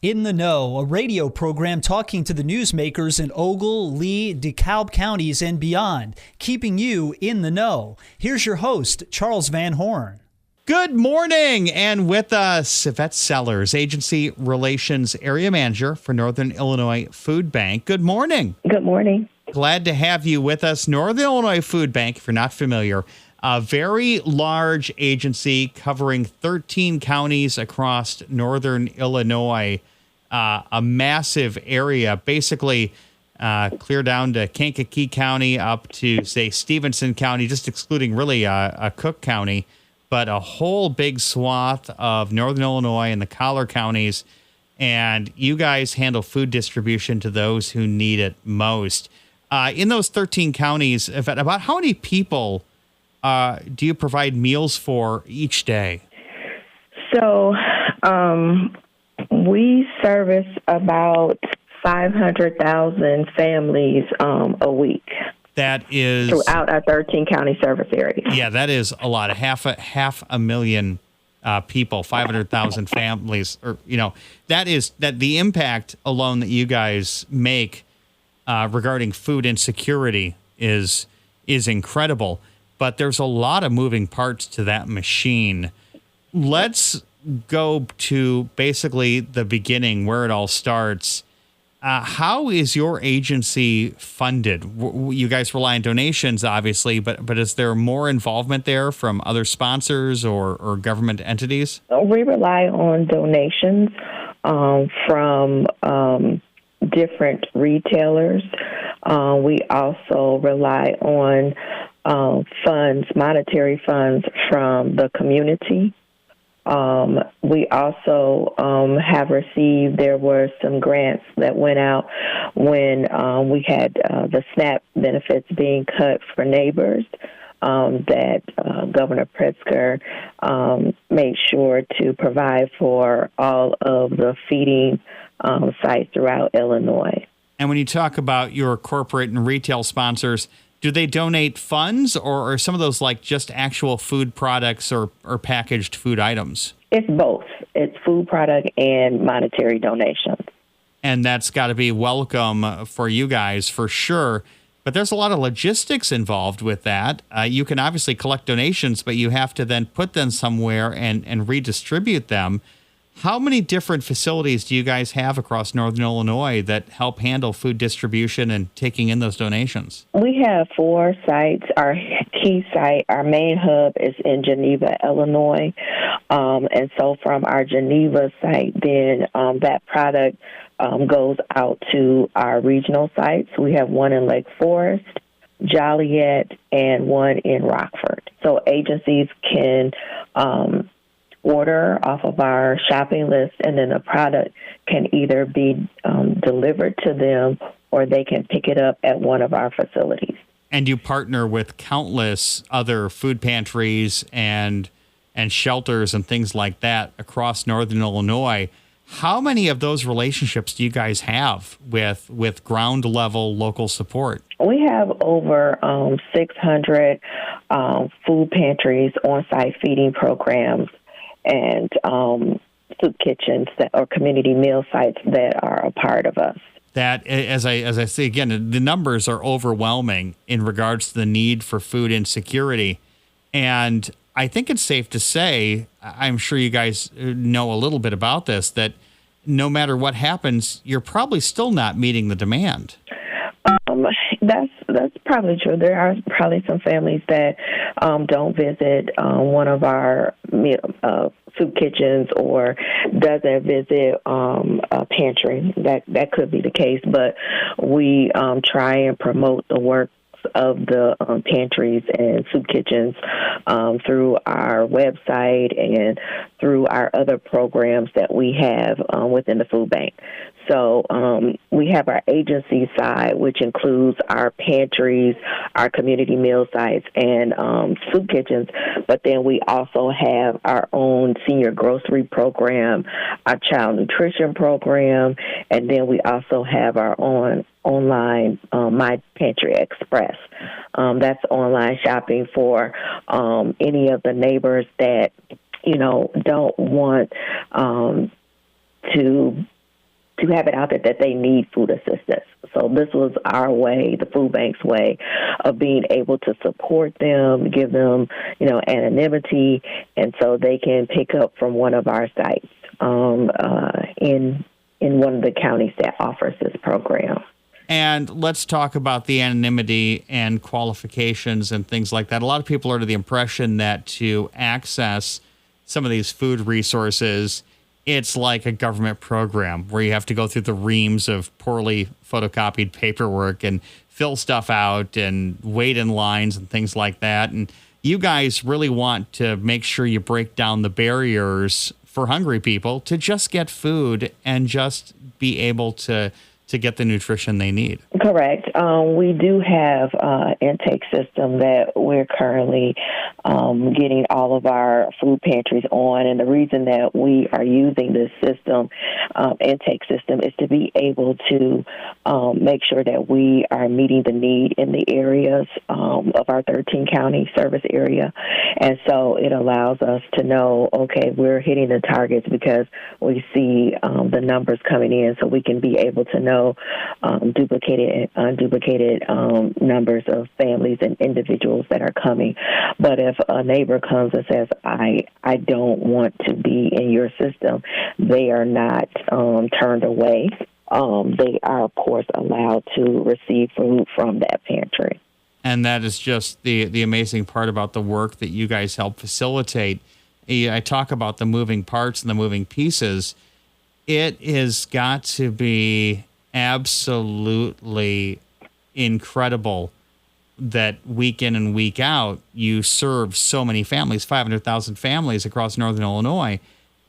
In the Know, a radio program talking to the newsmakers in Ogle, Lee, DeKalb counties and beyond, keeping you in the know. Here's your host, Charles Van Horn. Good morning, and with us, Yvette Sellers, Agency Relations Area Manager for Northern Illinois Food Bank. Good morning. Good morning. Glad to have you with us. Northern Illinois Food Bank, if you're not familiar, a very large agency covering 13 counties across northern Illinois, a massive area, basically clear down to Kankakee County up to, say, Stevenson County, just excluding really Cook County, but a whole big swath of northern Illinois and the collar counties. And you guys handle food distribution to those who need it most. In those 13 counties, about how many people do you provide meals for each day? So we service about 500,000 families a week. That is throughout our 13 county service area. Yeah, that is a lot. Half a million people, 500,000 families, or that the impact alone that you guys make regarding food insecurity is incredible. But there's a lot of moving parts to that machine. Let's go to basically the beginning where it all starts. How is your agency funded? You guys rely on donations, obviously, but is there more involvement there from other sponsors or government entities? We rely on donations from different retailers. We also rely on funds, monetary funds from the community. We also have received, there were some grants that went out when we had the SNAP benefits being cut for neighbors that Governor Pritzker made sure to provide for all of the feeding sites throughout Illinois. And when you talk about your corporate and retail sponsors, do they donate funds, or are some of those like just actual food products or packaged food items? It's both. It's food product and monetary donations. And that's got to be welcome for you guys for sure. But there's a lot of logistics involved with that. You can obviously collect donations, but you have to then put them somewhere and redistribute them. How many different facilities do you guys have across northern Illinois that help handle food distribution and taking in those donations? We have 4 sites. Our key site, our main hub is in Geneva, Illinois. And so from our Geneva site, then that product goes out to our regional sites. We have one in Lake Forest, Joliet, and one in Rockford. So agencies can order off of our shopping list, and then the product can either be delivered to them or they can pick it up at one of our facilities. And you partner with countless other food pantries and shelters and things like that across northern Illinois. How many of those relationships do you guys have with ground level local support? We have over 600 food pantries, on-site feeding programs, and soup kitchens or community meal sites that are a part of us. That, as I say again, the numbers are overwhelming in regards to the need for food insecurity. And I think it's safe to say, I'm sure you guys know a little bit about this, that no matter what happens, you're probably still not meeting the demand. That's probably true. There are probably some families that don't visit one of our soup kitchens or doesn't visit a pantry. That could be the case, but we try and promote the work of the pantries and soup kitchens through our website and through our other programs that we have within the food bank. So we have our agency side, which includes our pantries, our community meal sites, and soup kitchens. But then we also have our own senior grocery program, our child nutrition program, and then we also have our own online My Pantry Express. That's online shopping for any of the neighbors that, don't want to to have it out there that they need food assistance. So this was our way, the food bank's way, of being able to support them, give them, anonymity, and so they can pick up from one of our sites in one of the counties that offers this program. And let's talk about the anonymity and qualifications and things like that. A lot of people are under the impression that to access some of these food resources, it's like a government program where you have to go through the reams of poorly photocopied paperwork and fill stuff out and wait in lines and things like that. And you guys really want to make sure you break down the barriers for hungry people to just get food and just be able to get the nutrition they need. Correct. We do have an intake system that we're currently getting all of our food pantries on. And the reason that we are using this system, intake system, is to be able to make sure that we are meeting the need in the areas of our 13-county service area. And so it allows us to know, okay, we're hitting the targets because we see the numbers coming in, so we can be able to know duplicated and unduplicated numbers of families and individuals that are coming. But if a neighbor comes and says, I don't want to be in your system, they are not turned away. They are, of course, allowed to receive food from that pantry. And that is just the amazing part about the work that you guys help facilitate. I talk about the moving parts and the moving pieces. It has got to be absolutely incredible that week in and week out you serve so many families, 500,000 families across northern Illinois.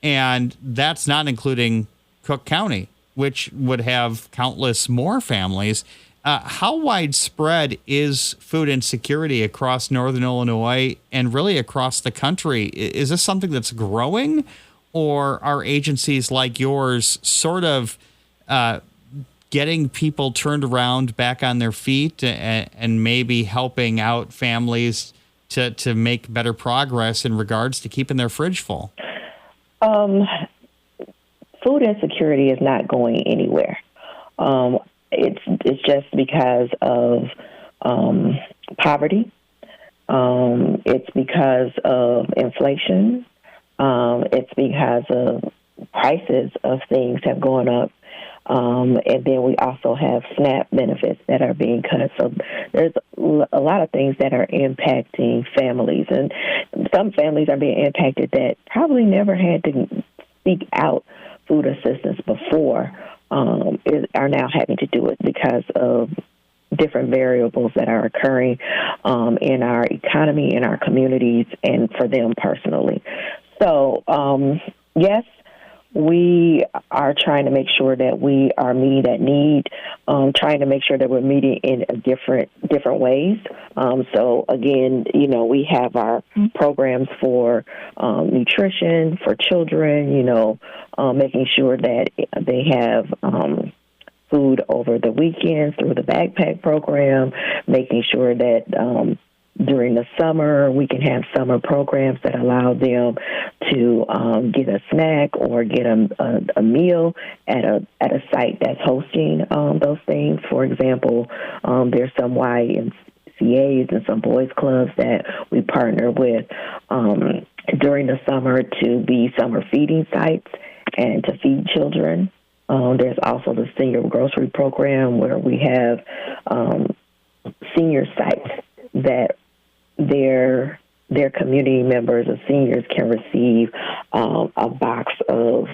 And that's not including Cook County, which would have countless more families. How widespread is food insecurity across northern Illinois and really across the country? Is this something that's growing, or are agencies like yours sort of getting people turned around back on their feet and maybe helping out families to make better progress in regards to keeping their fridge full? Food insecurity is not going anywhere. It's just because of poverty. It's because of inflation. It's because of prices of things have gone up. And then we also have SNAP benefits that are being cut. So there's a lot of things that are impacting families. And some families are being impacted that probably never had to seek out food assistance before, are now having to do it because of different variables that are occurring in our economy, in our communities, and for them personally. So, yes, we are trying to make sure that we are meeting that need, trying to make sure that we're meeting in different ways. So, again, we have our programs for nutrition for children, making sure that they have food over the weekends through the backpack program, making sure that during the summer, we can have summer programs that allow them to get a snack or get a meal at a site that's hosting those things. For example, there's some YMCAs and some boys clubs that we partner with during the summer to be summer feeding sites and to feed children. There's also the senior grocery program where we have senior sites that their community members of seniors can receive a box of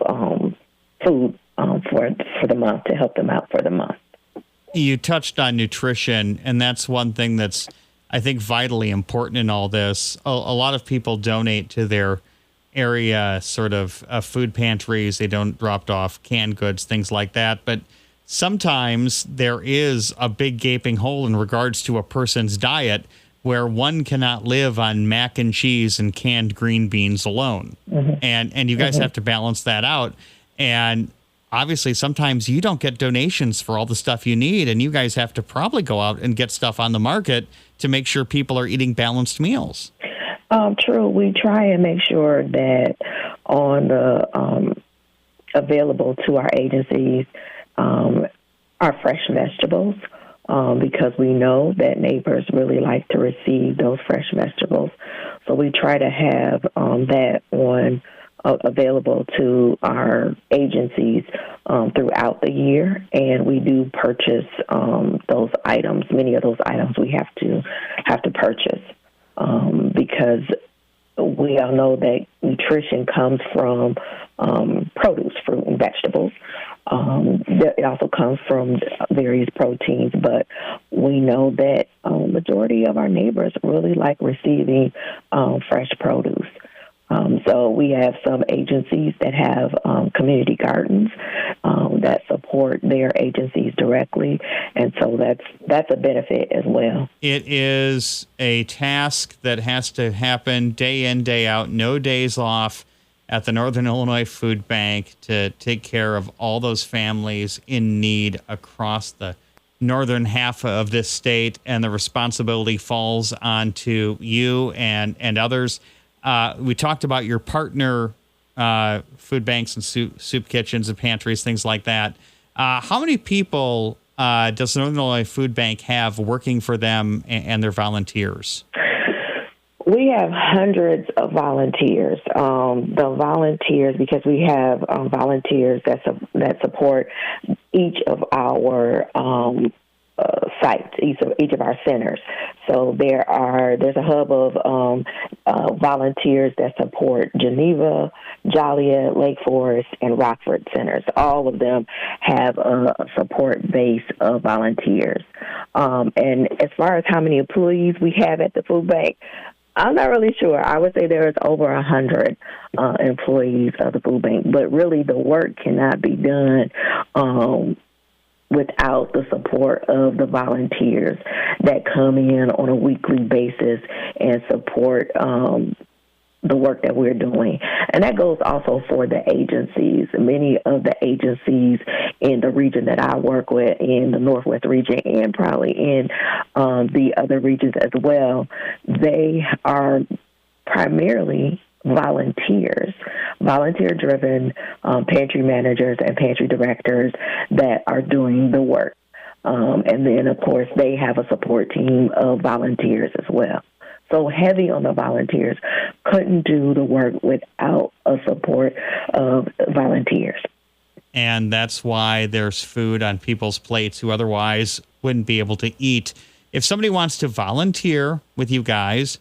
food for the month to help them out for the month. You touched on nutrition, and that's one thing that's, I think, vitally important in all this. A lot of people donate to their area sort of food pantries. They don't drop off canned goods, things like that. But sometimes there is a big gaping hole in regards to a person's diet where one cannot live on mac and cheese and canned green beans alone. Mm-hmm. And you guys have to balance that out. And obviously, sometimes you don't get donations for all the stuff you need, and you guys have to probably go out and get stuff on the market to make sure people are eating balanced meals. True. We try and make sure that on available to our agencies are fresh vegetables. Because we know that neighbors really like to receive those fresh vegetables. So we try to have that on available to our agencies throughout the year, and we do purchase those items. Many of those items we have to purchase because we all know that nutrition comes from produce, fruit, and vegetables. It also comes from various proteins, but we know that majority of our neighbors really like receiving fresh produce. So we have some agencies that have community gardens that support their agencies directly, and so that's a benefit as well. It is a task that has to happen day in, day out, no days off at the Northern Illinois Food Bank to take care of all those families in need across the northern half of this state, and the responsibility falls onto you and others. We talked about your partner food banks and soup kitchens and pantries, things like that. How many people does the Northern Illinois Food Bank have working for them and their volunteers? We have hundreds of volunteers. The volunteers, because we have volunteers that support each of our sites, each of our centers. So there's a hub of volunteers that support Geneva, Joliet, Lake Forest, and Rockford centers. All of them have a support base of volunteers. And as far as how many employees we have at the food bank, I'm not really sure. I would say there is over 100 employees of the food bank, but really the work cannot be done without the support of the volunteers that come in on a weekly basis and support the work that we're doing. And that goes also for the agencies. Many of the agencies in the region that I work with, in the Northwest region and probably in the other regions as well, they are primarily volunteer-driven pantry managers and pantry directors that are doing the work. And then, of course, they have a support team of volunteers as well. So heavy on the volunteers, couldn't do the work without a support of volunteers. And that's why there's food on people's plates who otherwise wouldn't be able to eat. If somebody wants to volunteer with you guys,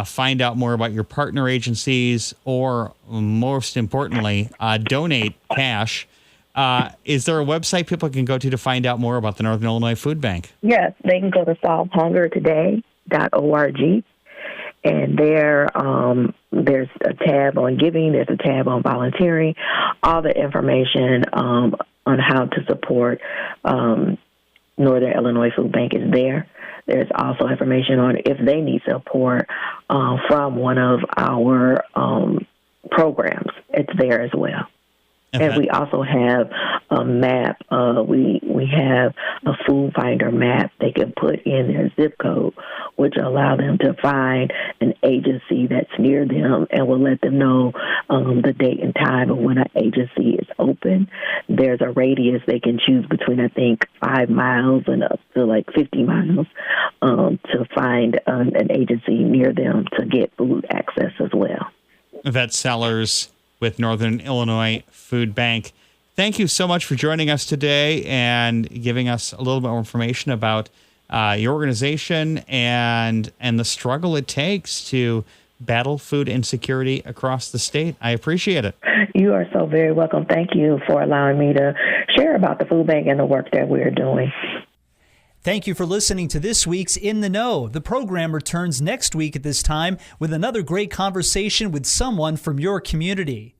find out more about your partner agencies, or most importantly, donate cash, is there a website people can go to find out more about the Northern Illinois Food Bank? Yes, they can go to solvehungertoday.org. And there's a tab on giving, there's a tab on volunteering. All the information on how to support Northern Illinois Food Bank is there. There's also information on if they need support from one of our programs. It's there as well. Okay. And we also have a map. We have a food finder map they can put in their zip code, which will allow them to find an agency that's near them and will let them know the date and time of when an agency is open. There's a radius they can choose between, I think, 5 miles and up to like 50 miles to find an agency near them to get food access as well. Yvette Sellers with Northern Illinois Food Bank. Thank you so much for joining us today and giving us a little bit more information about your organization and the struggle it takes to battle food insecurity across the state. I appreciate it. You are so very welcome. Thank you for allowing me to share about the food bank and the work that we're doing. Thank you for listening to this week's In the Know. The program returns next week at this time with another great conversation with someone from your community.